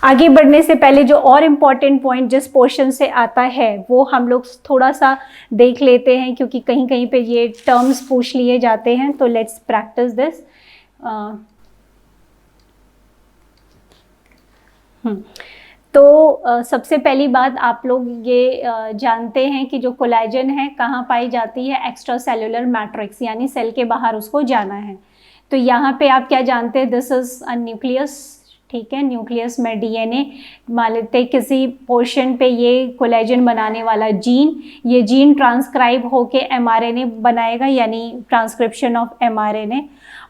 आगे बढ़ने से पहले जो और इम्पॉर्टेंट पॉइंट जिस पोर्शन से आता है वो हम लोग थोड़ा सा देख लेते हैं, क्योंकि कहीं कहीं पे ये टर्म्स पूछ लिए जाते हैं। तो लेट्स प्रैक्टिस दिस। तो सबसे पहली बात आप लोग ये जानते हैं कि जो कोलेजन है कहाँ पाई जाती है, एक्स्ट्रा सेलुलर मैट्रिक्स, यानी सेल के बाहर उसको जाना है। तो यहाँ पे आप क्या जानते हैं, दिस इज अ न्यूक्लियस, ठीक है। न्यूक्लियस में डीएनए, मान लेते किसी पोर्शन पे ये कोलेजन बनाने वाला जीन, ये जीन ट्रांसक्राइब होके एमआरएनए बनाएगा, यानी ट्रांसक्रिप्शन ऑफ एमआरएनए।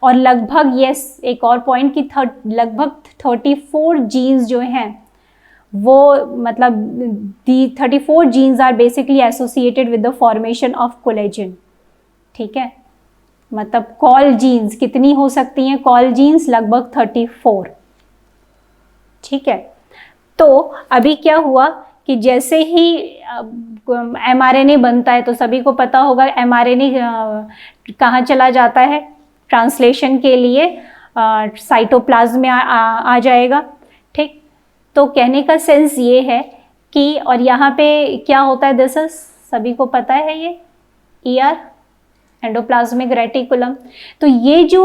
और लगभग ये एक और पॉइंट कि लगभग 34 जीन्स जो हैं वो, मतलब the 34 genes are basically associated with the formation of collagen, ठीक है। मतलब कॉल जीन्स कितनी हो सकती हैं, कॉल जीन्स लगभग 34, ठीक है। तो अभी क्या हुआ कि जैसे ही एमआरएनए बनता है, तो सभी को पता होगा एमआरएनए कहाँ चला जाता है ट्रांसलेशन के लिए, साइटोप्लाज्म में आ जाएगा, ठीक। तो कहने का सेंस ये है कि, और यहाँ पे क्या होता है, दिस इज, सभी को पता है ये ईआर, एंडोप्लाज्मिक रेटिकुलम। तो ये जो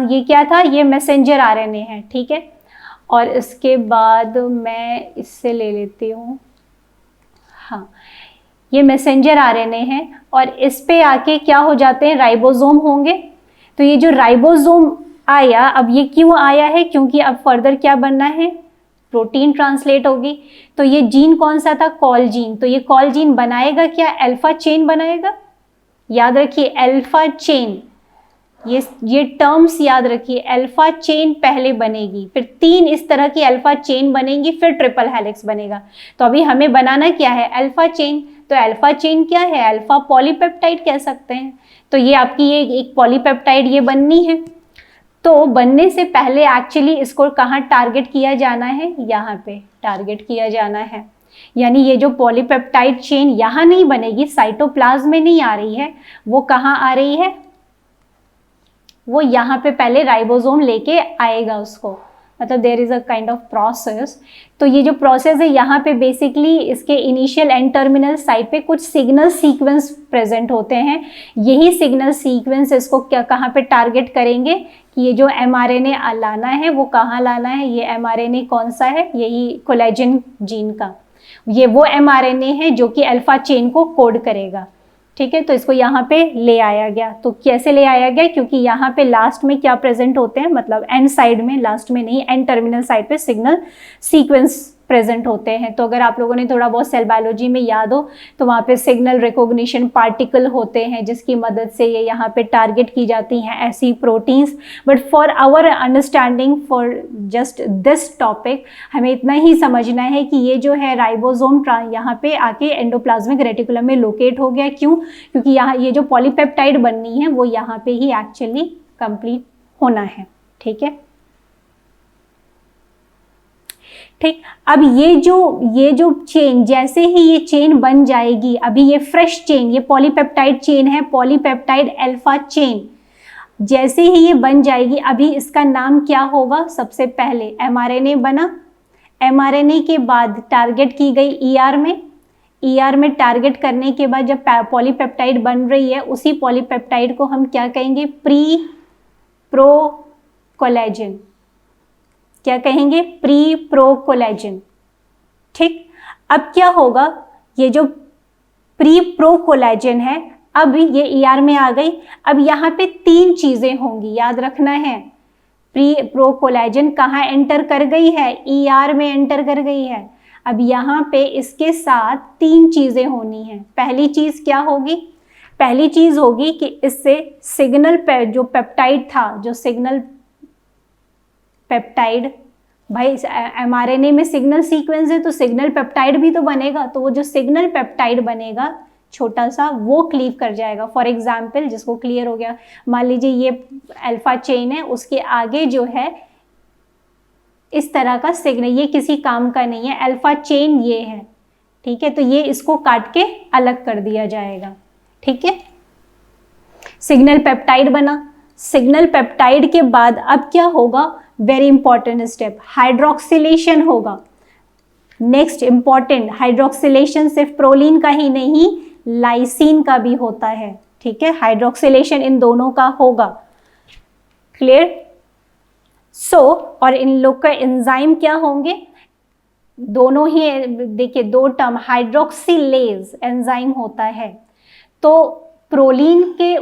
ये क्या था, ये मैसेंजर आरएनए है, ठीक है। और इसके बाद मैं इससे ले लेती हूँ, हाँ, ये मैसेंजर आरएनए है, और इस पे आके क्या हो जाते हैं, राइबोसोम होंगे। तो ये जो राइबोसोम आया, अब ये क्यों आया है, क्योंकि अब फर्दर क्या बनना है, प्रोटीन ट्रांसलेट होगी। तो ये जीन कौन सा था, कॉल जीन। तो ये कॉल जीन बनाएगा क्या, अल्फा चेन बनाएगा। याद रखिए अल्फा चेन, ये टर्म्स याद रखिए, अल्फा चेन पहले बनेगी, फिर 3 इस तरह की अल्फा चेन बनेगी, फिर ट्रिपल हेलिक्स बनेगा। तो अभी हमें बनाना क्या है, अल्फा चेन। तो अल्फा चेन क्या है, अल्फा पॉलीपेप्टाइड कह सकते हैं। तो ये आपकी ये एक पॉलीपेप्टाइड ये बननी है। तो बनने से पहले एक्चुअली इसको कहाँ टारगेट किया जाना है, यहाँ पे टारगेट किया जाना है। यानी ये जो पॉलीपेप्टाइड चेन यहाँ नहीं बनेगी, साइटोप्लाज्म में नहीं आ रही है, वो कहाँ आ रही है, वो यहाँ पे पहले राइबोसोम लेके आएगा उसको, मतलब there is a kind of process. तो ये जो प्रोसेस है यहाँ पे बेसिकली इसके इनिशियल एंड टर्मिनल साइड पे कुछ सिग्नल सीक्वेंस प्रेजेंट होते हैं। यही सिग्नल सीक्वेंस इसको क्या, कहाँ पे टारगेट करेंगे कि ये जो एमआरएनए लाना है वो कहाँ लाना है। ये एमआरएनए कौन सा है, यही कोलेजन जीन का, ये वो एमआरएनए है जो कि अल्फा चेन को कोड करेगा, ठीक है। तो इसको यहाँ पे ले आया गया। तो कैसे ले आया गया, क्योंकि यहाँ पे लास्ट में क्या प्रेजेंट होते हैं, मतलब एंड साइड में, लास्ट में नहीं, एंड टर्मिनल साइड पे सिग्नल सीक्वेंस प्रेजेंट होते हैं। तो अगर आप लोगों ने थोड़ा बहुत सेल बायोलॉजी में याद हो तो वहाँ पे सिग्नल रिकॉग्निशन पार्टिकल होते हैं जिसकी मदद से ये यहाँ पे टारगेट की जाती हैं ऐसी proteins. But for our understanding for just this topic हमें इतना ही समझना है कि ये जो है राइबोसोम यहाँ पे आके एंडोप्लाज्मिक रेटिकुलम में लोकेट हो गया। क्यों, क्योंकि यहाँ ये जो पॉलीपेप्टाइड बननी है वो यहाँ पे ही एक्चुअली कंप्लीट होना है, ठीक है, ठीक। अब ये जो चेन, जैसे ही ये चेन बन जाएगी, अभी ये फ्रेश चेन, ये पॉलीपेप्टाइड चेन है, पॉलीपेप्टाइड अल्फा चेन, जैसे ही ये बन जाएगी अभी इसका नाम क्या होगा, सबसे पहले एमआरएनए बना, एमआरएनए के बाद टारगेट की गई ईआर में, ईआर में टारगेट करने के बाद जब पॉलीपेप्टाइड बन रही है उसी पॉलीपेप्टाइड को हम क्या कहेंगे, प्री प्रो कोलेजन, क्या कहेंगे, प्री प्रो कोलेजन, ठीक। अब क्या होगा, ये जो प्री प्रो कोलेजन है अब ये ईआर में आ गई। अब यहाँ पे 3 चीजें होंगी, याद रखना है, प्री प्रो कोलेजन कहाँ एंटर कर गई है, ईआर में एंटर कर गई है। अब यहाँ पे इसके साथ 3 चीजें होनी है। पहली चीज क्या होगी, पहली चीज होगी कि इससे सिग्नल जो पेप्टाइड था, जो सिग्नल पेप्टाइड, भाई एमआरएनए में सिग्नल सीक्वेंस है तो सिग्नल पेप्टाइड भी तो बनेगा, तो वो जो सिग्नल पेप्टाइड बनेगा छोटा सा वो क्लीव कर जाएगा। फॉर एग्जाम्पल, जिसको क्लियर हो गया, मान लीजिए ये अल्फा चेन है, उसके आगे जो है इस तरह का सिग्नल, ये किसी काम का नहीं है, अल्फा चेन ये है, ठीक है। तो ये इसको काट के अलग कर दिया जाएगा, ठीक है। सिग्नल पेप्टाइड बना, सिग्नल पेप्टाइड के बाद अब क्या होगा, वेरी इंपॉर्टेंट स्टेप, हाइड्रोक्सिलेशन होगा। नेक्स्ट इंपॉर्टेंट, हाइड्रोक्सिलेशन सिर्फ प्रोलीन का ही नहीं, लाइसीन का भी होता है, ठीक है, हाइड्रोक्सिलेशन इन दोनों का होगा। क्लियर? सो और इन लोग का एंजाइम क्या होंगे, दोनों ही, देखिए दो टर्म, हाइड्रोक्सिलेज एंजाइम होता है, तो प्रोलीन के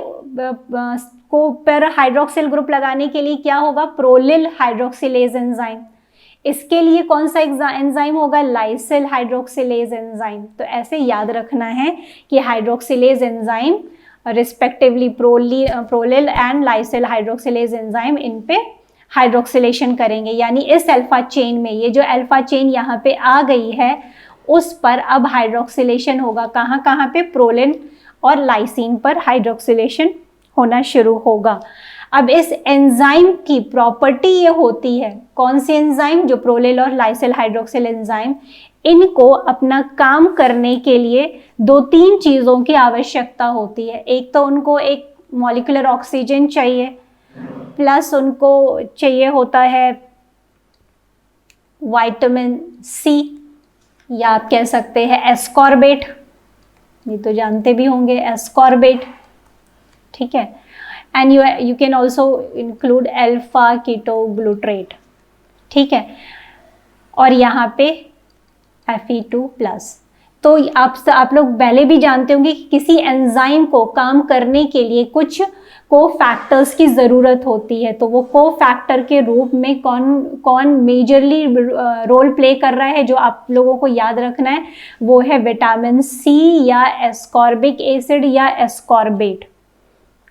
को पर हाइड्रोक्सिल ग्रुप लगाने के लिए क्या होगा, प्रोलिल हाइड्रोक्सिलेज एंजाइम। इसके लिए कौन सा एंजाइम होगा, लाइसिल हाइड्रोक्सिलेज एंजाइम। तो ऐसे याद रखना है कि hydroxylase enzyme respectively prolyl and lysyl hydroxylase enzyme इन पे हाइड्रोक्सिलेशन करेंगे, यानी इस अल्फा चेन में, ये जो अल्फा चेन यहाँ पे आ गई है उस पर अब हाइड्रोक्सिलेशन होगा। कहाँ कहाँ पे, प्रोलिन और लाइसिन पर हाइड्रोक्सिलेशन होना शुरू होगा। अब इस एंजाइम की प्रॉपर्टी ये होती है, कौन सी एंजाइम, जो प्रोलिल और लाइसिल हाइड्रोक्सिल एंजाइम, इनको अपना काम करने के लिए दो तीन चीज़ों की आवश्यकता होती है। एक तो उनको एक मॉलिक्यूलर ऑक्सीजन चाहिए, प्लस उनको चाहिए होता है विटामिन सी, या आप कह सकते हैं एस्कॉर्बेट, ये तो जानते भी होंगे एस्कॉर्बेट, ठीक है। And you can also include alpha ketoglutarate, ठीक है, और यहाँ पे Fe2+। तो आप लोग पहले भी जानते होंगे कि किसी एंजाइम को काम करने के लिए कुछ कोफैक्टर्स की ज़रूरत होती है, तो वो कोफैक्टर के रूप में कौन कौन मेजरली रोल प्ले कर रहा है, जो आप लोगों को याद रखना है, वो है विटामिन सी या एस्कॉर्बिक एसिड या एस्कॉर्बेट,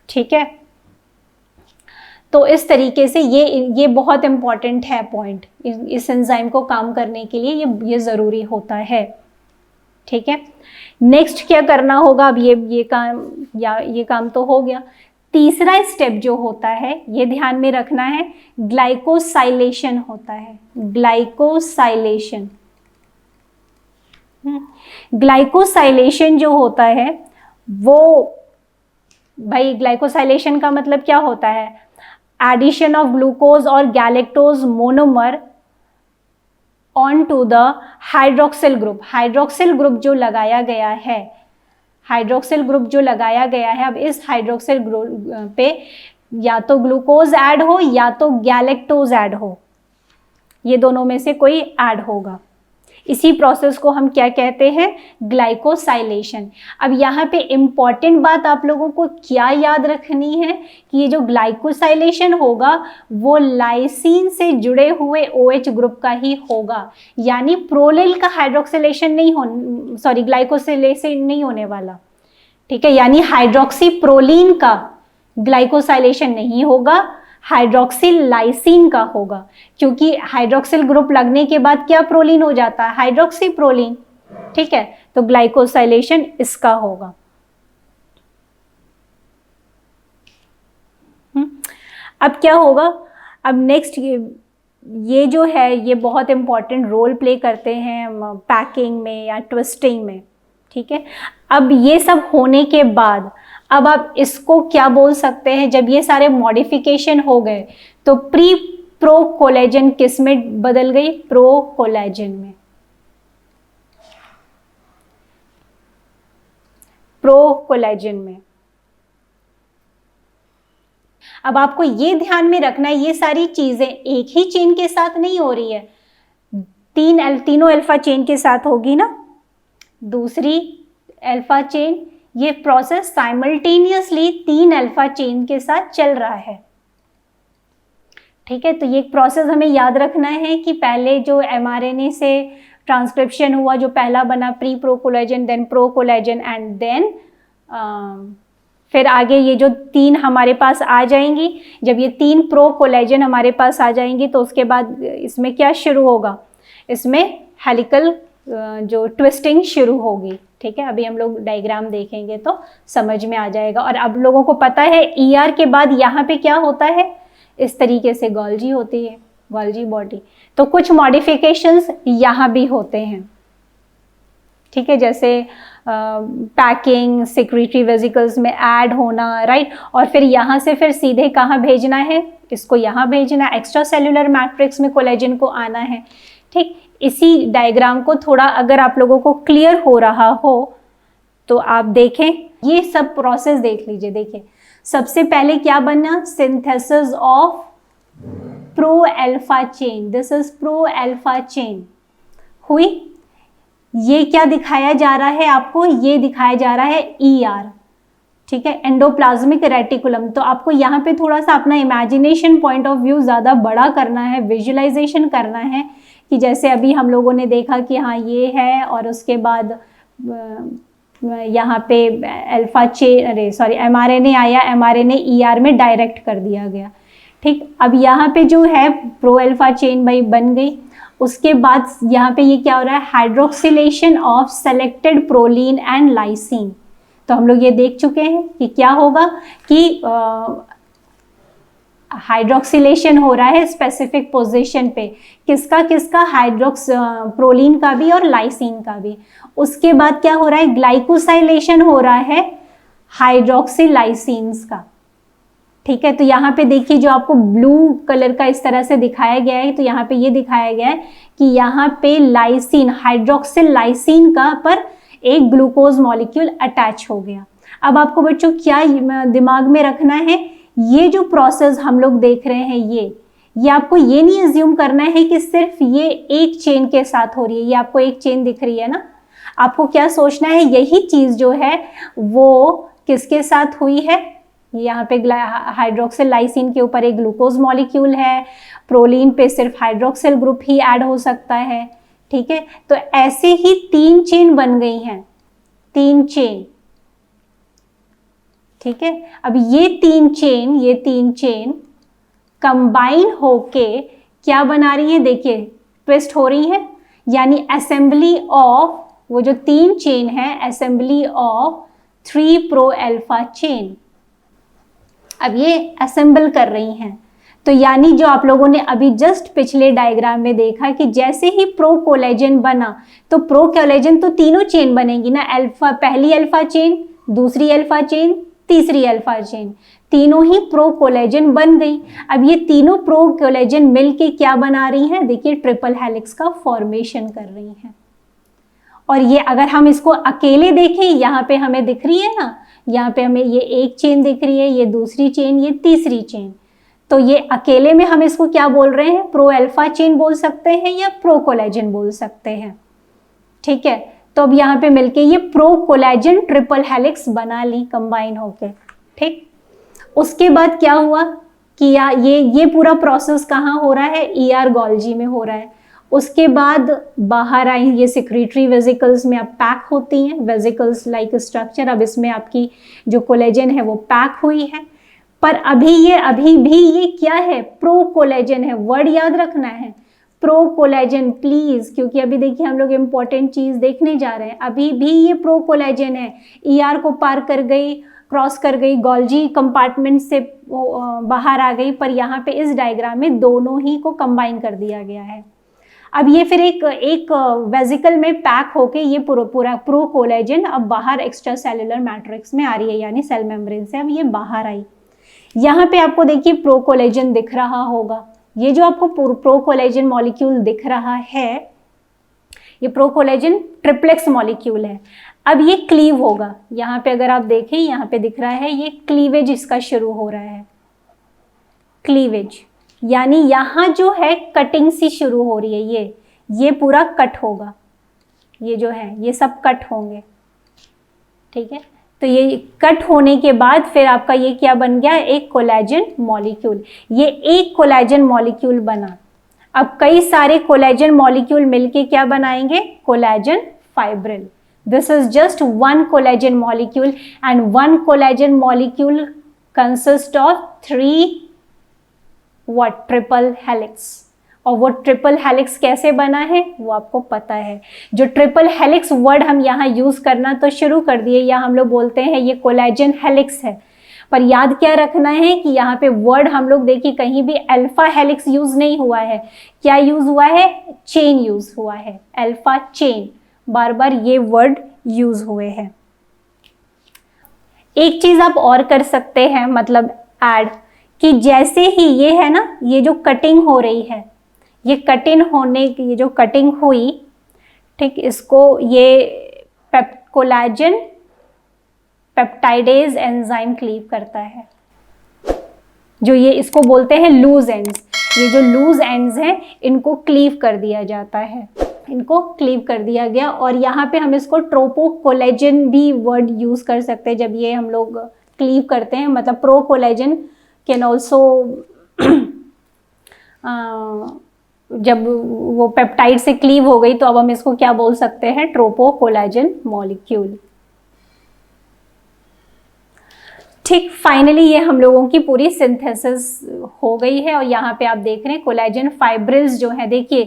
ठीक है। तो इस तरीके से ये बहुत इंपॉर्टेंट है पॉइंट, इस एंजाइम को काम करने के लिए ये ज़रूरी होता है, ठीक है। नेक्स्ट क्या करना होगा, अब ये काम तो हो गया। तीसरा स्टेप जो होता है, ये ध्यान में रखना है, ग्लाइकोसाइलेशन होता है, ग्लाइकोसाइलेशन। ग्लाइकोसाइलेशन जो होता है वो, भाई ग्लाइकोसाइलेशन का मतलब क्या होता है, एडिशन ऑफ ग्लूकोज और galactose monomer on to the hydroxyl group. Hydroxyl group जो लगाया गया है, हाइड्रोक्सिल ग्रुप जो लगाया गया है, अब इस हाइड्रोक्सिल ग्रुप पे या तो ग्लूकोज ऐड हो या तो गैलेक्टोज ऐड हो, ये दोनों में से कोई ऐड होगा। इसी प्रोसेस को हम क्या कहते हैं, ग्लाइकोसाइलेशन। अब यहाँ पे इम्पॉर्टेंट बात आप लोगों को क्या याद रखनी है कि ये जो ग्लाइकोसाइलेशन होगा वो लाइसीन से जुड़े हुए OH ग्रुप का ही होगा, यानी प्रोलिल का हाइड्रोक्सिलेशन नहीं हो, सॉरी ग्लाइकोसाइलेशन नहीं होने वाला, ठीक है, यानी हाइड्रोक्सी प्रोलीन का ग्लाइकोसाइलेशन नहीं होगा, हाइड्रोक्सिल लाइसिन का होगा, क्योंकि हाइड्रोक्सिल ग्रुप लगने के बाद क्या प्रोलीन हो जाता है, हाइड्रोक्सी प्रोलीन, ठीक है। तो ग्लाइकोसाइलेशन इसका होगा। अब क्या होगा, अब नेक्स्ट ये जो है ये बहुत इंपॉर्टेंट रोल प्ले करते हैं पैकिंग में या ट्विस्टिंग में, ठीक है। अब ये सब होने के बाद अब आप इसको क्या बोल सकते हैं, जब ये सारे मॉडिफिकेशन हो गए तो प्रो कोलेजन किस में बदल गई, प्रो कोलेजन में, प्रो कोलेजन में। अब आपको ये ध्यान में रखना है, ये सारी चीजें एक ही चेन के साथ नहीं हो रही है, तीनों अल्फा चेन के साथ होगी ना, दूसरी अल्फा चेन, ये प्रोसेस साइमल्टेनियसली 3 अल्फा चेन के साथ चल रहा है, ठीक है। तो ये प्रोसेस हमें याद रखना है कि पहले जो mRNA से ट्रांसक्रिप्शन हुआ, जो पहला बना pre pro collagen, then pro collagen and then फिर आगे ये जो 3 हमारे पास आ जाएंगी, जब ये 3 प्रो कोलेजन हमारे पास आ जाएंगी तो उसके बाद इसमें क्या शुरू होगा, इसमें हेलिकल जो ट्विस्टिंग शुरू होगी, ठीक है। अभी हम लोग डायग्राम देखेंगे तो समझ में आ जाएगा। और अब लोगों को पता है ER के बाद यहाँ पे क्या होता है, इस तरीके से गोल्जी होती है, गोल्जी बॉडी। तो कुछ मॉडिफिकेशंस यहाँ भी होते हैं, ठीक है, जैसे पैकिंग, सेक्रेटरी वेसिकल्स में ऐड होना, राइट, और फिर यहाँ से फिर सीधे कहाँ भेजना है, इसको यहाँ भेजना, एक्स्ट्रा सेल्यूलर मैट्रिक्स में कोलेजन को आना है। ठीक, इसी डायग्राम को थोड़ा अगर आप लोगों को क्लियर हो रहा हो तो आप देखें, ये सब प्रोसेस देख लीजिए। देखिए सबसे पहले क्या बना, synthesis of pro alpha chain, this is pro alpha chain हुई। ये क्या दिखाया जा रहा है आपको, ये दिखाया जा रहा है ER, ठीक है, एंडोप्लाज्मिक रेटिकुलम। तो आपको यहाँ पे थोड़ा सा अपना इमेजिनेशन पॉइंट ऑफ व्यू ज़्यादा बड़ा करना है, विजुअलाइजेशन करना है कि जैसे अभी हम लोगों ने देखा कि हाँ ये है और उसके बाद यहाँ पे अल्फा चेन, अरे सॉरी mRNA आया, mRNA ER में डायरेक्ट कर दिया गया। ठीक, अब यहाँ पे जो है प्रो अल्फा चेन भाई बन गई। उसके बाद यहाँ पे ये क्या हो रहा है, hydroxylation of selected proline and lysine. तो हम लोग ये देख चुके हैं कि क्या होगा कि हाइड्रोक्सिलेशन हो रहा है स्पेसिफिक पोजीशन पे, किसका किसका, प्रोलीन का भी और लाइसिन का भी। उसके बाद क्या हो रहा है, ग्लाइकोसाइलेशन हो रहा है हाइड्रोक्सिलाइसिन्स का। ठीक है, तो यहाँ पे देखिए जो आपको ब्लू कलर का इस तरह से दिखाया गया है, तो यहाँ पे ये दिखाया गया है कि यहाँ पे लाइसिन, हाइड्रोक्सिल लाइसिन का पर एक ग्लूकोज मॉलिक्यूल अटैच हो गया। अब आपको बच्चों क्या दिमाग में रखना है, ये जो प्रोसेस हम लोग देख रहे हैं ये आपको ये नहीं अज्यूम करना है कि सिर्फ ये एक चेन के साथ हो रही है। ये आपको एक चेन दिख रही है ना, आपको क्या सोचना है, यही चीज जो है वो किसके साथ हुई है, यहाँ पे हाइड्रोक्सिल लाइसिन के ऊपर एक ग्लूकोज मॉलिक्यूल है, प्रोलीन पे सिर्फ हाइड्रोक्सिल ग्रुप ही ऐड हो सकता है। ठीक है, तो ऐसे ही 3 चेन बन गई हैं, 3 चेन। ठीक है, अब ये तीन चेन कंबाइन होके क्या बना रही है, देखिए ट्विस्ट हो रही है, यानी असेंबली ऑफ, वो जो 3 चेन है, assembly of 3 pro alpha chain. अब ये असेंबल कर रही हैं, तो यानी जो आप लोगों ने अभी जस्ट पिछले डायग्राम में देखा कि जैसे ही प्रो कोलेजन बना, तो प्रो कोलेजन तो तीनों चेन बनेगी ना, अल्फा, पहली अल्फा चेन, दूसरी अल्फा चेन, तीसरी अल्फा चेन, तीनों ही प्रो कोलेजन बन गई। अब ये तीनों प्रो कोलेजन मिलके क्या बना रही हैं, देखिए ट्रिपल हेलिक्स का फॉर्मेशन कर रही हैं। और ये अगर हम इसको अकेले देखें, यहाँ पे हमें दिख रही है ना, यहाँ पे हमें ये एक चेन दिख रही है, ये दूसरी चेन, ये तीसरी चेन, तो ये अकेले में हम इसको क्या बोल रहे हैं, प्रो अल्फा चेन बोल सकते हैं या प्रो कोलेजन बोल सकते हैं। ठीक है, तो अब यहाँ पे मिलके ये प्रो कोलेजन ट्रिपल हेलिक्स बना ली कंबाइन होके। ठीक, उसके बाद क्या हुआ कि ये पूरा प्रोसेस कहाँ हो रहा है, ER गोल्जी में हो रहा है। उसके बाद बाहर आई, ये सिक्रीटरी वेजिकल्स में अब पैक होती हैं, वेजिकल्स लाइक स्ट्रक्चर। अब इसमें आपकी जो कोलेजन है वो पैक हुई है, पर अभी भी ये क्या है, प्रो कोलेजन है, वर्ड याद रखना है, प्रो कोलेजन प्लीज, क्योंकि अभी देखिए हम लोग इम्पोर्टेंट चीज देखने जा रहे हैं। अभी भी ये प्रो कोलेजन है, ER को पार कर गई, क्रॉस कर गई, गोल्जी कंपार्टमेंट से बाहर आ गई, पर यहाँ पे इस डायग्राम में दोनों ही को कंबाइन कर दिया गया है। अब ये फिर एक वेजिकल में पैक होके ये पूरा प्रो कोलेजन अब बाहर एक्स्ट्रा सेल्यूलर मैट्रिक्स में आ रही है, यानी सेल मेम्ब्रेन से अब ये बाहर आई। यहाँ पे आपको देखिए प्रो कोलेजन दिख रहा होगा, ये जो आपको प्रो कोलेजन मॉलिक्यूल दिख रहा है, ये प्रो कोलेजन ट्रिप्लेक्स मॉलिक्यूल है। अब ये क्लीव होगा, यहाँ पे अगर आप देखें, यहाँ पे दिख रहा है ये क्लीवेज इसका शुरू हो रहा है, क्लीवेज, यानी यहाँ जो है कटिंग सी शुरू हो रही है, ये पूरा कट होगा, ये जो है ये सब कट होंगे। ठीक है, तो ये कट होने के बाद फिर आपका ये क्या बन गया, एक कोलेजन मॉलिक्यूल। ये एक कोलेजन मॉलिक्यूल बना। अब कई सारे कोलेजन मॉलिक्यूल मिलके क्या बनाएंगे, collagen fibril. This is just one collagen molecule and one collagen molecule consist of 3 triple helix. और वो ट्रिपल हेलिक्स कैसे बना है वो आपको पता है। जो ट्रिपल हेलिक्स वर्ड हम यहाँ यूज करना तो शुरू कर दिए, या हम लोग बोलते हैं ये कोलेजन हेलिक्स है, पर याद क्या रखना है कि यहाँ पे वर्ड हम लोग देखिए कहीं भी अल्फा हेलिक्स यूज नहीं हुआ है, क्या यूज हुआ है, चेन यूज हुआ है, अल्फा चेन, बार बार ये वर्ड यूज हुए हैं। एक चीज आप और कर सकते हैं, मतलब ऐड, कि जैसे ही ये है ना, ये जो कटिंग हो रही है, ये कटिंग होने की, ये जो कटिंग हुई, ठीक, इसको ये कोलेजन पेप्टाइडेज एंजाइम क्लीव करता है, जो ये इसको बोलते हैं लूज एंड्स। ये जो लूज एंड्स हैं इनको क्लीव कर दिया जाता है, इनको क्लीव कर दिया गया। और यहाँ पे हम इसको ट्रोपोकोलेजन भी वर्ड यूज कर सकते हैं जब ये हम लोग क्लीव करते हैं, मतलब प्रो कोलेजन कैन ऑल्सो, जब वो पेप्टाइड से क्लीव हो गई तो अब हम इसको क्या बोल सकते हैं, ट्रोपोकोलेजन मॉलिक्यूल। ठीक, फाइनली ये हम लोगों की पूरी सिंथेसिस हो गई है। और यहाँ पे आप देख रहे हैं कोलेजन फाइब्रिल्स जो है, देखिए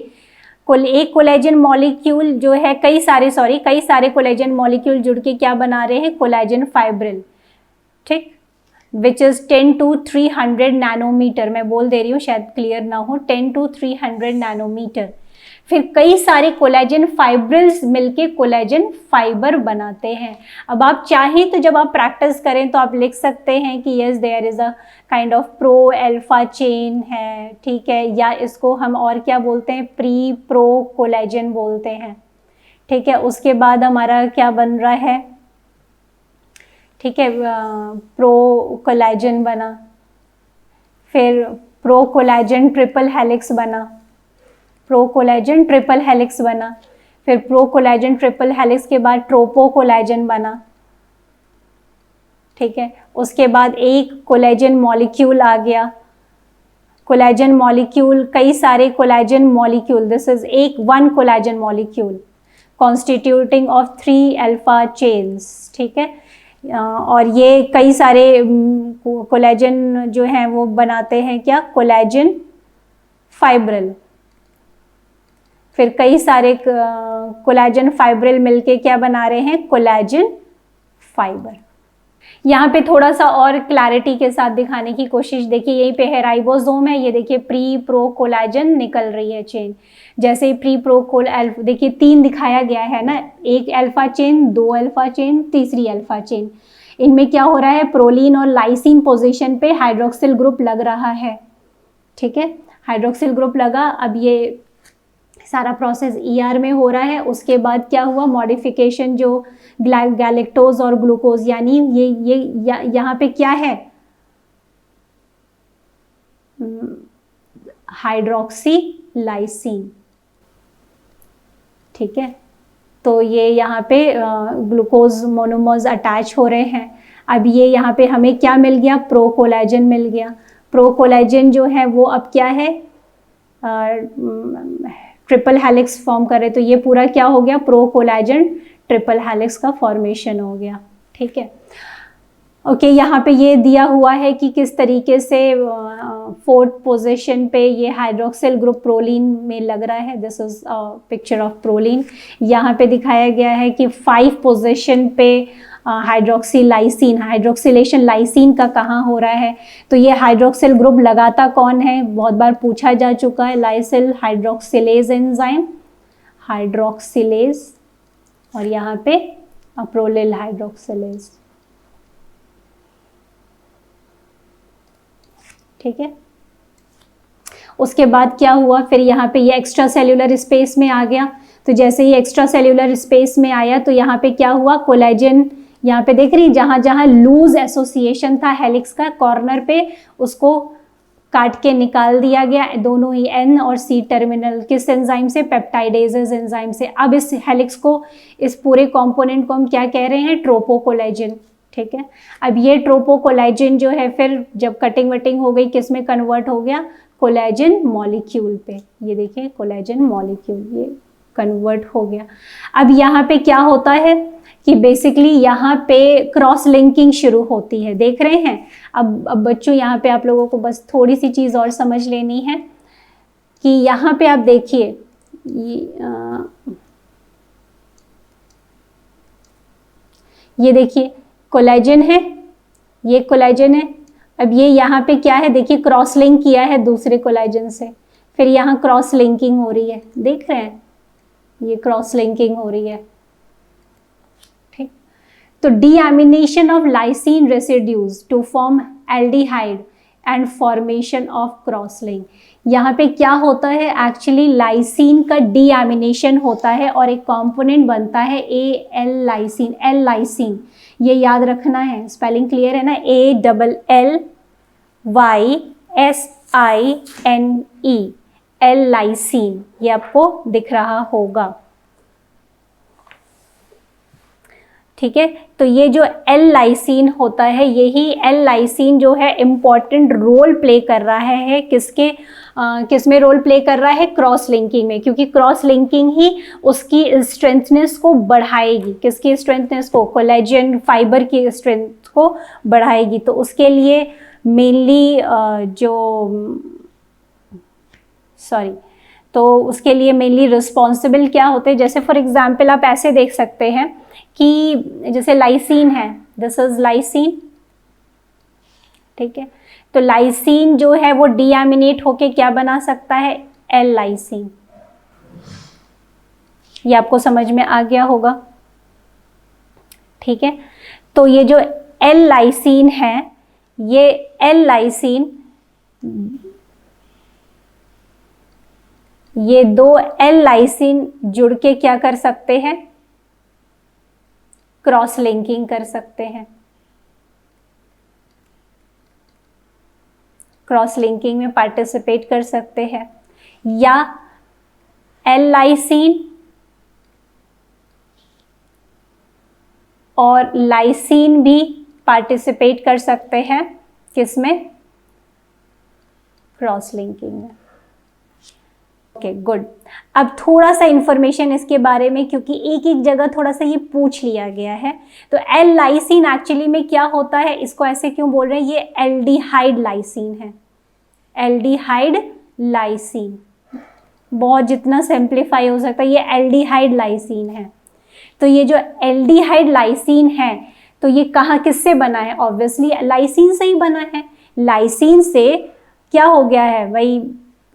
एक कोलेजन मॉलिक्यूल जो है कई सारे कोलेजन मॉलिक्यूल जुड़ के क्या बना रहे हैं, कोलेजन फाइब्रिल, ठीक, विच इज 10 to 300 नैनोमीटर। मैं बोल दे रही हूँ, शायद क्लियर ना हो, 10 to 300 नैनोमीटर। फिर कई सारे कोलेजन फाइब्रिल्स मिलके कोलेजन फाइबर बनाते हैं। अब आप चाहें तो जब आप प्रैक्टिस करें तो आप लिख सकते हैं कि yes there is a kind of pro alpha chain है, ठीक है, या इसको हम और क्या बोलते हैं, प्री प्रो कोलेजन बोलते हैं, ठीक है। उसके बाद हमारा क्या बन रहा है, ठीक है, प्रो कोलेजन बना, फिर प्रो कोलेजन ट्रिपल हेलिक्स बना, प्रो कोलेजन ट्रिपल हेलिक्स बना, फिर प्रो कोलेजन ट्रिपल हेलिक्स के बाद ट्रोपो कोलेजन बना, ठीक है। उसके बाद एक कोलेजन मॉलिक्यूल आ गया, कोलेजन मॉलिक्यूल, कई सारे collagen molecule, this is one collagen molecule constituting of 3 alpha chains, ठीक है। और ये कई सारे कोलेजन जो हैं वो बनाते हैं क्या, कोलेजन फाइब्रिल। फिर कई सारे कोलेजन फाइब्रिल मिलके क्या बना रहे हैं, कोलेजन फाइबर। यहाँ पे थोड़ा सा और क्लैरिटी के साथ दिखाने की कोशिश, देखिए यहीं पे है राइबोसोम है, ये देखिए प्री प्रो कोलेजन निकल रही है चेन, जैसे ही प्री प्रो कोल अल्फा, देखिए 3 दिखाया गया है ना, एक अल्फा चेन, 2 अल्फा चेन, तीसरी अल्फा चेन। इनमें क्या हो रहा है, प्रोलीन और लाइसिन पोजीशन पे हाइड्रोक्सिल ग्रुप लग रहा है, ठीक है, हाइड्रोक्सिल ग्रुप लगा। अब ये सारा प्रोसेस ER में हो रहा है। उसके बाद क्या हुआ, मॉडिफिकेशन, जो गैलेक्टोज और ग्लूकोज, यानी ये यहाँ पे क्या है, हाइड्रोक्सी लाइसिन, ठीक है। तो ये यहाँ पे ग्लूकोज मोनोमर्स अटैच हो रहे हैं। अब ये यहाँ पे हमें क्या मिल गया, प्रो कोलेजन मिल गया। प्रो कोलेजन जो है वो अब क्या है, ट्रिपल हेलिक्स फॉर्म करे, तो ये पूरा क्या हो गया, प्रो कोलेजन ट्रिपल हेलिक्स का फॉर्मेशन हो गया, ठीक है। ओके, यहाँ पे ये दिया हुआ है कि किस तरीके से 4th पोजीशन पे ये हाइड्रोक्सिल ग्रुप प्रोलीन में लग रहा है, this is picture of proline. यहाँ पे दिखाया गया है कि 5 पोजीशन पे हाइड्रोक्सीलाइसिन, हाइड्रोक्सिलेशन लाइसिन का कहाँ हो रहा है, तो ये हाइड्रोक्सिल ग्रुप लगाता कौन है, बहुत बार पूछा जा चुका है, लाइसिल हाइड्रोक्सिलेज एंजाइम, हाइड्रोक्सिलेज, और यहाँ पे अप्रोलिल हाइड्रोक्सिलेज, ठीक है। उसके बाद क्या हुआ, फिर यहाँ पे ये एक्स्ट्रा सेल्यूलर स्पेस में आ गया। तो जैसे ही एक्स्ट्रा सेल्यूलर स्पेस में आया तो यहाँ पे क्या हुआ, कोलेजन, यहाँ पे देख रही, जहाँ जहाँ लूज एसोसिएशन था हेलिक्स का कॉर्नर पे, उसको काट के निकाल दिया गया, दोनों ही N और C टर्मिनल, किस एंजाइम से, पेप्टाइडेजेस एंजाइम से। अब इस हेलिक्स को, इस पूरे कंपोनेंट को हम क्या कह रहे हैं, ट्रोपोकोलेजन, ठीक है। अब ये ट्रोपोकोलेजन जो है फिर जब कटिंग वटिंग हो गई, किस में कन्वर्ट हो गया, कोलेजन मॉलिक्यूल पे, ये देखिए कोलेजन मॉलिक्यूल, ये कन्वर्ट हो गया। अब यहाँ पे क्या होता है कि बेसिकली यहाँ पे क्रॉस लिंकिंग शुरू होती है, देख रहे हैं। अब बच्चों यहाँ पे आप लोगों को बस थोड़ी सी चीज़ और समझ लेनी है कि यहाँ पे आप देखिए, ये देखिए कोलेजन है, ये कोलेजन है। अब ये यहाँ पे क्या है, देखिए क्रॉस लिंक किया है दूसरे कोलेजन से, फिर यहाँ क्रॉस लिंकिंग हो रही है, देख रहे हैं, ये क्रॉस लिंकिंग हो रही है, ठीक। तो deamination of lysine residues to form aldehyde and formation of cross link. यहाँ पे क्या होता है, एक्चुअली लाइसिन का डीएमिनेशन होता है और एक कंपोनेंट बनता है एल लाइसिन, एल लाइसिन, ये याद रखना है, स्पेलिंग क्लियर है ना, ALLYSINE, एल लाइसिन, ये आपको दिख रहा होगा। ठीक है, तो ये जो एल लाइसिन होता है, यही एल लाइसिन जो है इम्पॉर्टेंट रोल प्ले कर रहा है किसके किस में रोल प्ले कर रहा है, क्रॉस लिंकिंग में, क्योंकि क्रॉस लिंकिंग ही उसकी स्ट्रेंथनेस को बढ़ाएगी, किसकी स्ट्रेंथनेस को, कोलेजन फाइबर की स्ट्रेंथ को बढ़ाएगी। तो उसके लिए मेनली तो उसके लिए मेनली रिस्पॉन्सिबल क्या होते हैं, जैसे फॉर एग्जांपल आप ऐसे देख सकते हैं कि जैसे लाइसिन है, दिस इज लाइसिन, ठीक है, तो लाइसिन जो है वो डीएमिनेट होके क्या बना सकता है, एल लाइसिन। ये आपको समझ में आ गया होगा, ठीक है। तो ये जो एल लाइसिन है, ये एल लाइसिन, ये दो एल लाइसिन जुड़ के क्या कर सकते हैं, क्रॉस लिंकिंग कर सकते हैं, क्रॉस लिंकिंग में पार्टिसिपेट कर सकते हैं, या एल लाइसिन और लाइसिन भी पार्टिसिपेट कर सकते हैं किसमें, क्रॉस लिंकिंग में। Okay good. अब थोड़ा सा इंफॉर्मेशन इसके बारे में, क्योंकि एक एक जगह थोड़ा सा ये पूछ लिया गया है। तो एल लाइसिन एक्चुअली में क्या होता है, इसको ऐसे क्यों बोल रहे हैं, ये एल्डिहाइड लाइसिन है, एल्डिहाइड लाइसिन, बहुत जितना सिंप्लीफाई हो सकता है, ये एल्डिहाइड लाइसिन है। तो ये जो एल्डिहाइड लाइसिन है, तो ये कहाँ किससे बना है, ऑब्वियसली लाइसिन से ही बना है। लाइसिन से क्या हो गया है, वही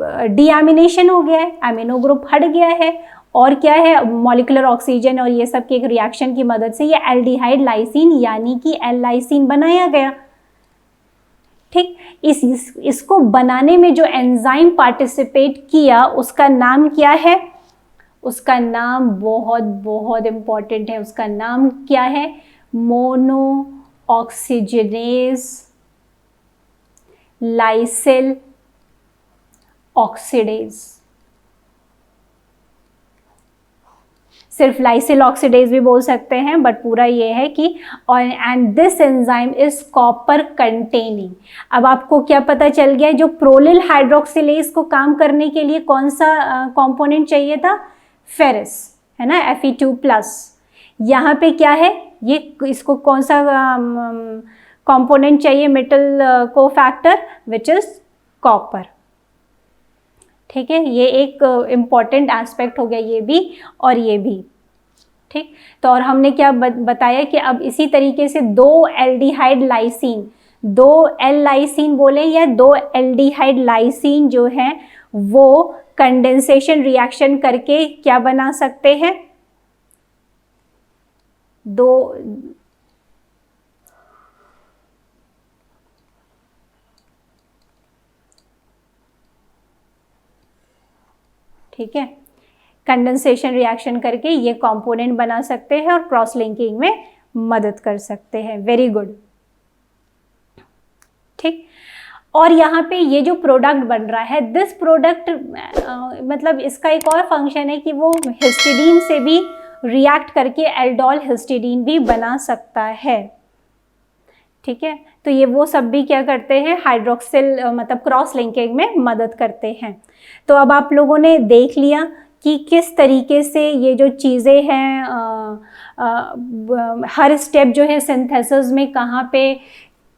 डीएमिनेशन हो गया है, एमिनो ग्रुप हट गया है, और क्या है, मॉलिक्यूलर ऑक्सीजन और ये सब के एक रिएक्शन की मदद से ये एल्डिहाइड लाइसिन यानी कि एल लाइसिन बनाया गया। ठीक, इसको बनाने में जो एंजाइम पार्टिसिपेट किया उसका नाम क्या है, उसका नाम बहुत बहुत इंपॉर्टेंट है, उसका नाम क्या है, मोनो ऑक्सीजनेज लाइसिल ऑक्सीडेज। सिर्फ लाइसिल ऑक्सीडेज भी बोल सकते हैं, बट पूरा ये है कि और and this enzyme is copper containing. अब आपको क्या पता चल गया, जो प्रोलिल हाइड्रोक्सिलेज को काम करने के लिए कौन सा कंपोनेंट चाहिए था, फेरस, है ना, Fe2+। यहाँ पे क्या है, ये इसको कौन सा कंपोनेंट चाहिए, metal cofactor, which is copper. ठीक है, ये एक इम्पॉर्टेंट एस्पेक्ट हो गया, ये भी और ये भी। ठीक, तो और हमने क्या बताया कि अब इसी तरीके से दो एल्डिहाइड लाइसिन, दो एल लाइसिन बोले या दो एल्डिहाइड लाइसिन जो है वो कंडेंसेशन रिएक्शन करके क्या बना सकते हैं, दो ठीक है, कंडेंसेशन रिएक्शन करके ये कंपोनेंट बना सकते हैं और क्रॉस लिंकिंग में मदद कर सकते हैं। Very good. ठीक, और यहाँ पे ये जो प्रोडक्ट बन रहा है, दिस प्रोडक्ट मतलब इसका एक और फंक्शन है कि वो हिस्टिडीन से भी रिएक्ट करके एल्डोल हिस्टिडीन भी बना सकता है। ठीक है, तो ये वो सब भी क्या करते हैं, हाइड्रोक्सिल मतलब क्रॉस लिंकिंग में मदद करते हैं। तो अब आप लोगों ने देख लिया कि किस तरीके से ये जो चीज़ें हैं हर स्टेप जो है सिंथेसिस में कहाँ पे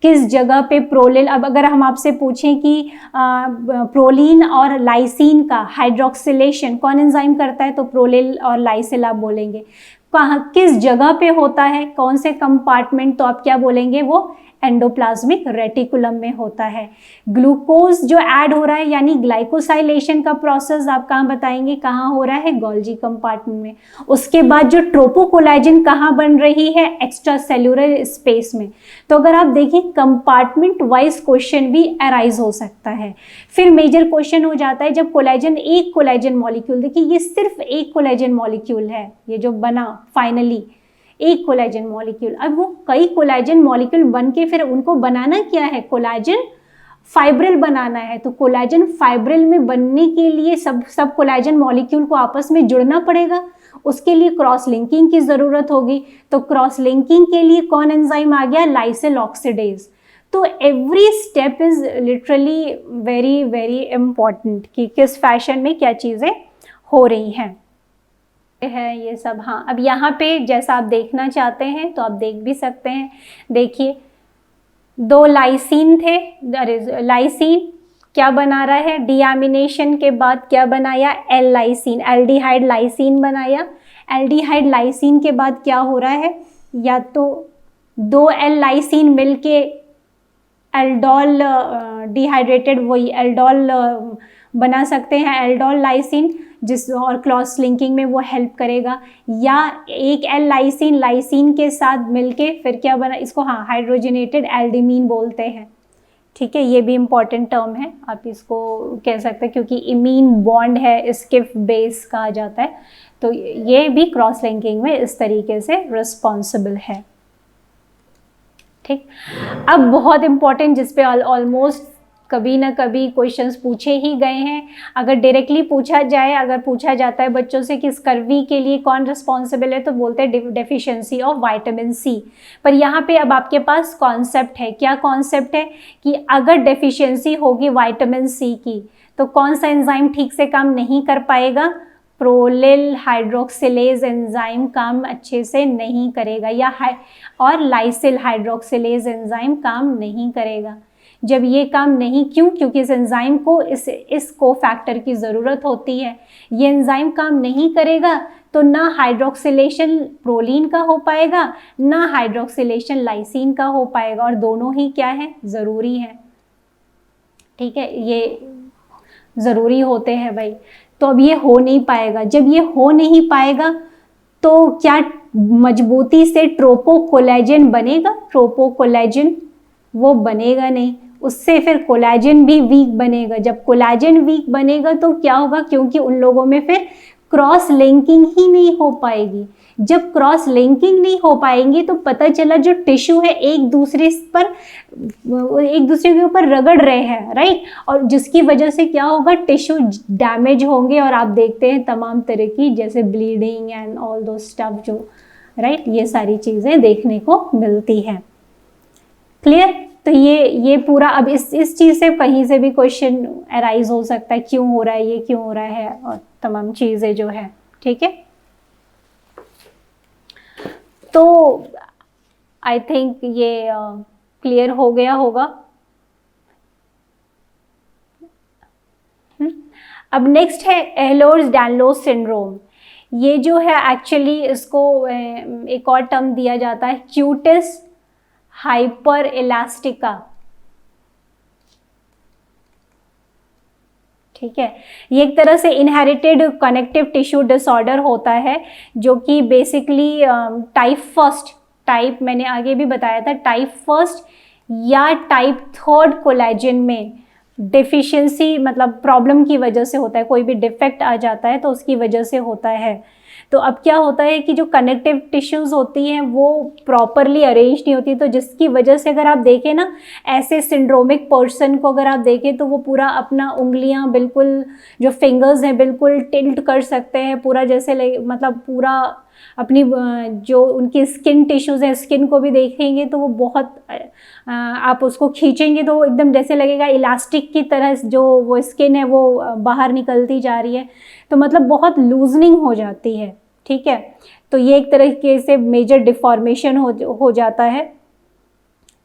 किस जगह पे प्रोलिन। अब अगर हम आपसे पूछें कि प्रोलीन और लाइसिन का हाइड्रोक्सिलेशन कौन एंजाइम करता है, तो प्रोलिल और लाइसिल आप बोलेंगे। कहाँ किस जगह पे होता है, कौन से कंपार्टमेंट, तो आप क्या बोलेंगे, वो एंडोप्लाज्मिक रेटिकुलम में होता है। ग्लूकोज जो ऐड हो रहा है यानी ग्लाइकोसाइलेशन का प्रोसेस आप कहाँ बताएंगे, कहाँ हो रहा है, गोल्जी कंपार्टमेंट में। उसके बाद जो ट्रोपोकोलाजन कहाँ बन रही है, एक्स्ट्रा सेल्यूलर स्पेस में। तो अगर आप देखें कंपार्टमेंट वाइज क्वेश्चन भी अराइज हो सकता है। फिर मेजर क्वेश्चन हो जाता है जब कोलेजन, एक कोलेजन मॉलिक्यूल, देखिए ये सिर्फ एक कोलेजन मॉलिक्यूल है, ये जो बना फाइनली एक कोलेजन मॉलिक्यूल। अब वो कई कोलेजन मॉलिक्यूल बन के फिर उनको बनाना क्या है, कोलेजन फाइब्रिल बनाना है। तो कोलेजन फाइब्रिल में बनने के लिए सब कोलेजन मॉलिक्यूल को आपस में जुड़ना पड़ेगा, उसके लिए क्रॉस लिंकिंग की ज़रूरत होगी। तो क्रॉस लिंकिंग के लिए कौन एंजाइम आ गया, लाइसिल ऑक्सीडेज। तो every step is literally very very important कि किस फैशन में क्या चीज़ें हो रही हैं है ये सब। हाँ, अब यहाँ पे जैसा आप देखना चाहते हैं तो आप देख भी सकते हैं। देखिए 2 लाइसिन थे, अरे लाइसिन क्या बना रहा है, डीएमिनेशन के बाद क्या बनाया, एल लाइसिन, एल्डिहाइड लाइसिन बनाया। एल्डिहाइड लाइसिन के बाद क्या हो रहा है, या तो 2 एल लाइसिन मिलके एल्डोल डिहाइड्रेटेड वही एल्डोल बना सकते हैं, एल्डोल लाइसिन, जिस और क्रॉस लिंकिंग में वो हेल्प करेगा। या एक एल लाइसिन लाइसिन के साथ मिलके फिर क्या बना, इसको हाँ हाइड्रोजनेटेड एल्डिमीन बोलते हैं। ठीक है, ये भी इम्पॉर्टेंट टर्म है, आप इसको कह सकते हैं क्योंकि इमीन बॉन्ड है, इसके बेस कहा जाता है। तो ये भी क्रॉस लिंकिंग में इस तरीके से रिस्पॉन्सिबल है। ठीक, अब बहुत इम्पॉर्टेंट जिस पे ऑलमोस्ट कभी ना कभी क्वेश्चंस पूछे ही गए हैं, अगर डायरेक्टली पूछा जाए, अगर पूछा जाता है बच्चों से कि स्कर्वी के लिए कौन रिस्पॉन्सिबल है, तो बोलते हैं डेफिशिएंसी ऑफ विटामिन सी। पर यहाँ पे अब आपके पास कॉन्सेप्ट है, क्या कॉन्सेप्ट है कि अगर डेफिशिएंसी होगी विटामिन सी की तो कौन सा एंजाइम ठीक से काम नहीं कर पाएगा, प्रोलिल हाइड्रोक्सिलेज एंजाइम काम अच्छे से नहीं करेगा, या और लाइसिल हाइड्रोक्सिलेज एंजाइम काम नहीं करेगा। जब ये काम नहीं, क्योंकि इस एंजाइम को इस कोफैक्टर की ज़रूरत होती है, ये एंजाइम काम नहीं करेगा तो ना हाइड्रोक्सिलेशन प्रोलीन का हो पाएगा, ना हाइड्रोक्सिलेशन लाइसिन का हो पाएगा, और दोनों ही क्या है, ज़रूरी है। ठीक है, ये ज़रूरी होते हैं भाई। तो अब ये हो नहीं पाएगा, जब ये हो नहीं पाएगा तो क्या मजबूती से ट्रोपोकोलेजन बनेगा, ट्रोपोकोलेजन वो बनेगा नहीं, उससे फिर कोलेजन भी वीक बनेगा। जब कोलेजन वीक बनेगा तो क्या होगा, क्योंकि उन लोगों में फिर क्रॉस लिंकिंग ही नहीं हो पाएगी। जब क्रॉस लिंकिंग नहीं हो पाएंगी तो पता चला जो टिश्यू है एक दूसरे के ऊपर रगड़ रहे हैं, राइट, और जिसकी वजह से क्या होगा, टिश्यू डैमेज होंगे, और आप देखते हैं तमाम तरह की जैसे ब्लीडिंग एंड ऑल दो स्टफ जो, राइट, ये सारी चीज़ें देखने को मिलती हैं। क्लियर? तो ये पूरा, अब इस चीज़ से कहीं से भी क्वेश्चन अराइज हो सकता है, क्यों हो रहा है, ये क्यों हो रहा है, और तमाम चीज़ें जो है। ठीक है, तो आई थिंक ये क्लियर हो गया होगा। अब नेक्स्ट है एह्लर्स-डानलोस सिंड्रोम। ये जो है एक्चुअली इसको एक और टर्म दिया जाता है, क्यूटिस हाइपर इलास्टिका। ठीक है, ये एक तरह से इनहेरिटेड कनेक्टिव टिश्यू डिसऑर्डर होता है, जो कि बेसिकली टाइप फर्स्ट, टाइप मैंने आगे भी बताया था, टाइप फर्स्ट या टाइप थर्ड कोलेजन में डेफिशिएंसी मतलब प्रॉब्लम की वजह से होता है, कोई भी डिफेक्ट आ जाता है तो उसकी वजह से होता है। तो अब क्या होता है कि जो कनेक्टिव टिश्यूज़ होती हैं वो प्रॉपरली अरेंज नहीं होती, तो जिसकी वजह से अगर आप देखें ना, ऐसे सिंड्रोमिक पर्सन को अगर आप देखें तो वो पूरा अपना उंगलियां बिल्कुल, जो फिंगर्स हैं बिल्कुल टिल्ट कर सकते हैं, पूरा जैसे मतलब पूरा अपनी जो उनकी स्किन टिश्यूज़ हैं, स्किन को भी देखेंगे तो वो बहुत, आप उसको खींचेंगे तो एकदम जैसे लगेगा इलास्टिक की तरह जो वो स्किन है वो बाहर निकलती जा रही है, तो मतलब बहुत लूजनिंग हो जाती है। ठीक है, तो ये एक तरीके से मेजर डिफॉर्मेशन हो जाता है।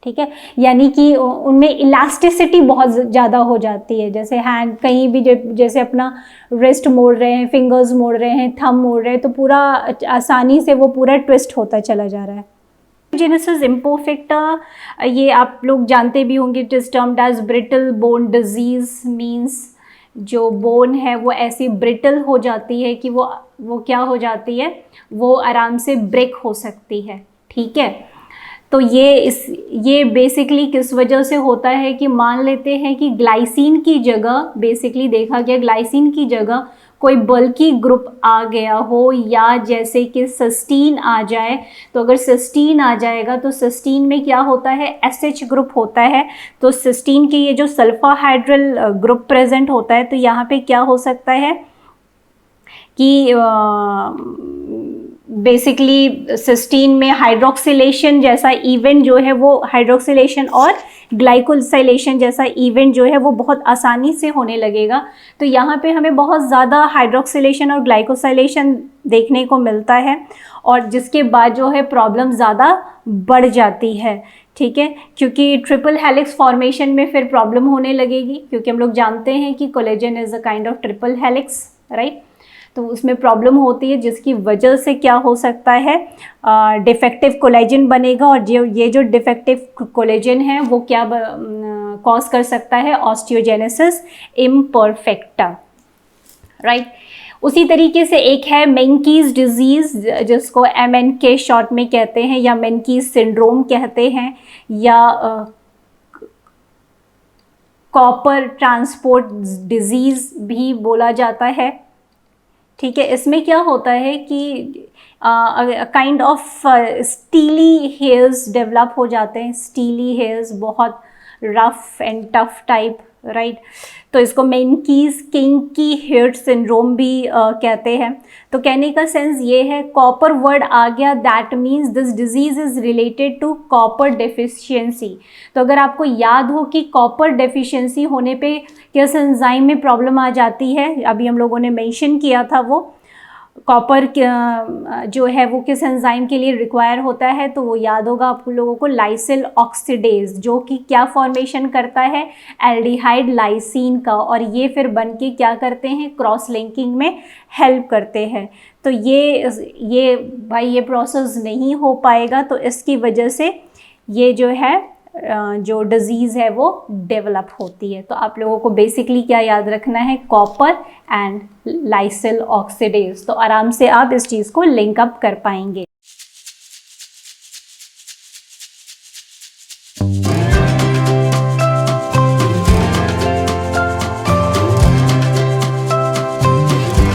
ठीक है, यानी कि उनमें इलास्टिसिटी बहुत ज़्यादा हो जाती है, जैसे हैंड कहीं भी जैसे अपना रिस्ट मोड़ रहे हैं, फिंगर्स मोड़ रहे हैं, थंब मोड़ रहे हैं, तो पूरा आसानी से वो पूरा ट्विस्ट होता चला जा रहा है। जेनेसिस इम्परफेक्टा, ये आप लोग जानते भी होंगे, it is termed as brittle bone disease. Means जो बोन है वो ऐसी ब्रिटल हो जाती है कि वो क्या हो जाती है, वो आराम से ब्रेक हो सकती है। ठीक है, तो ये बेसिकली किस वजह से होता है कि मान लेते हैं कि ग्लाइसिन की जगह, बेसिकली देखा गया ग्लाइसिन की जगह कोई बल्की ग्रुप आ गया हो, या जैसे कि सिस्टीन आ जाए। तो अगर सिस्टीन आ जाएगा तो सिस्टीन में क्या होता है, एसएच ग्रुप होता है। तो सिस्टीन के ये जो सल्फाहाइड्रल ग्रुप प्रेजेंट होता है, तो यहाँ पे क्या हो सकता है कि बेसिकली सिस्टीन में हाइड्रोक्सिलेशन जैसा इवेंट जो है वो, हाइड्रोक्सिलेशन और ग्लाइकोसाइलेशन जैसा इवेंट जो है वो बहुत आसानी से होने लगेगा। तो यहाँ पे हमें बहुत ज़्यादा हाइड्रोक्सिलेशन और ग्लाइकोसाइलेशन देखने को मिलता है, और जिसके बाद जो है प्रॉब्लम ज़्यादा बढ़ जाती है। ठीक है, क्योंकि ट्रिपल हेलिक्स फॉर्मेशन में फिर प्रॉब्लम होने लगेगी, क्योंकि हम लोग जानते हैं कि collagen is a kind of triple helix, right. तो उसमें प्रॉब्लम होती है, जिसकी वजह से क्या हो सकता है, डिफेक्टिव कोलेजन बनेगा, और ये जो डिफेक्टिव कोलेजन है वो क्या कॉज कर सकता है, ऑस्टियोजेनेसिस इम्परफेक्टा, राइट। उसी तरीके से एक है मेंकीज डिजीज, जिसको MNK शॉर्ट में कहते हैं, या मेंकीज सिंड्रोम कहते हैं, या कॉपर ट्रांसपोर्ट डिजीज भी बोला जाता है। ठीक है, इसमें क्या होता है कि kind of steely hairs develop हो जाते हैं, स्टीली हेयर्स, बहुत rough and tough type, right. तो इसको मेंकीज किंकी हेयर सिंड्रोम भी कहते हैं। तो कहने का सेंस ये है, कॉपर वर्ड आ गया, that means this disease is related to copper deficiency. तो अगर आपको याद हो कि कॉपर डेफिशिएंसी होने पे किस एंजाइम में प्रॉब्लम आ जाती है, अभी हम लोगों ने मेंशन किया था, वो कॉपर जो है वो किस एंजाइम के लिए रिक्वायर होता है, तो वो याद होगा आप लोगों को, लाइसिल ऑक्सीडेज, जो कि क्या फॉर्मेशन करता है, एल्डिहाइड लाइसिन का, और ये फिर बन के क्या करते हैं, क्रॉस लिंकिंग में हेल्प करते हैं। तो ये भाई ये प्रोसेस नहीं हो पाएगा, तो इसकी वजह से ये जो है जो डिजीज़ है वो डेवलप होती है। तो आप लोगों को बेसिकली क्या याद रखना है, कॉपर एंड लाइसिल ऑक्सीडेज। तो आराम से आप इस चीज़ को लिंक अप कर पाएंगे।